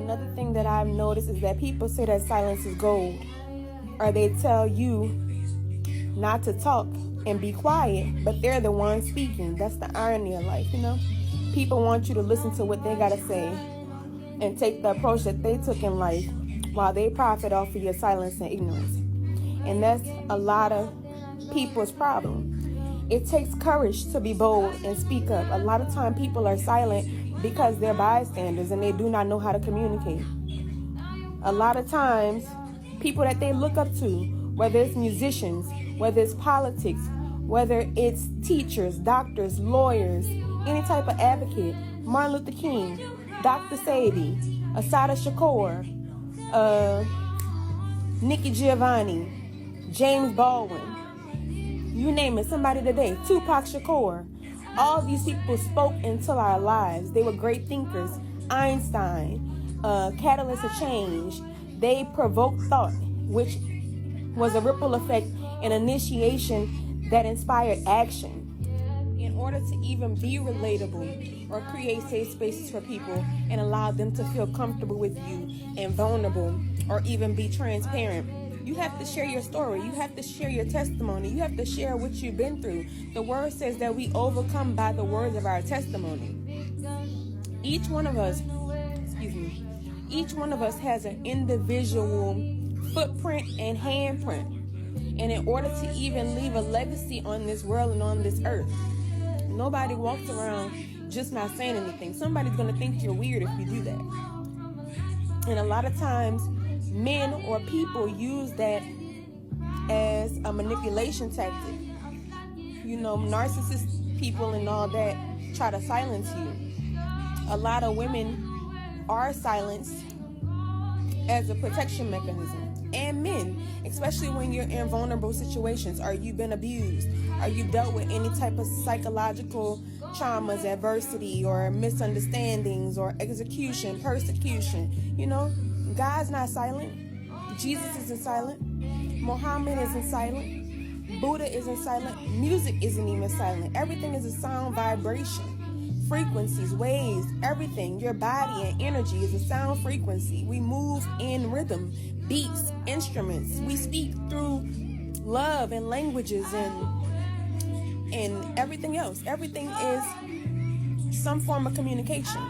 Another thing that I've noticed is that people say that silence is gold, or they tell you not to talk and be quiet, but they're the ones speaking. That's the irony of life, you know? People want you to listen to what they gotta say and take the approach that they took in life while they profit off of your silence and ignorance. And that's a lot of people's problem. It takes courage to be bold and speak up. A lot of time people are silent because they're bystanders and they do not know how to communicate. A lot of times, people that they look up to, whether it's musicians, whether it's politics, whether it's teachers, doctors, lawyers, any type of advocate, Martin Luther King, Dr. Sadie, Assata Shakur, Nikki Giovanni, James Baldwin, you name it, somebody today, Tupac Shakur. All these people spoke into our lives. They were great thinkers. Einstein, catalyst of change. They provoked thought, which was a ripple effect and initiation that inspired action. In order to even be relatable or create safe spaces for people and allow them to feel comfortable with you and vulnerable or even be transparent, you have to share your story. You have to share your testimony. You have to share what you've been through. The word says that we overcome by the words of our testimony. Each one of us has an individual footprint and handprint. And in order to even leave a legacy on this world and on this earth, nobody walks around just not saying anything. Somebody's going to think you're weird if you do that. And a lot of times, men or people use that as a manipulation tactic. You know, narcissist people and all that try to silence you. A lot of women are silenced as a protection mechanism. And men, especially when you're in vulnerable situations. Are you been abused? Are you dealt with any type of psychological traumas, adversity, or misunderstandings, or execution, persecution? You know, God's not silent. Jesus isn't silent. Muhammad isn't silent. Buddha isn't silent. Music isn't even silent. Everything is a sound vibration. Frequencies, waves, everything. Your body and energy is a sound frequency. We move in rhythm, beats, instruments. We speak through love and languages and everything else. Everything is some form of communication.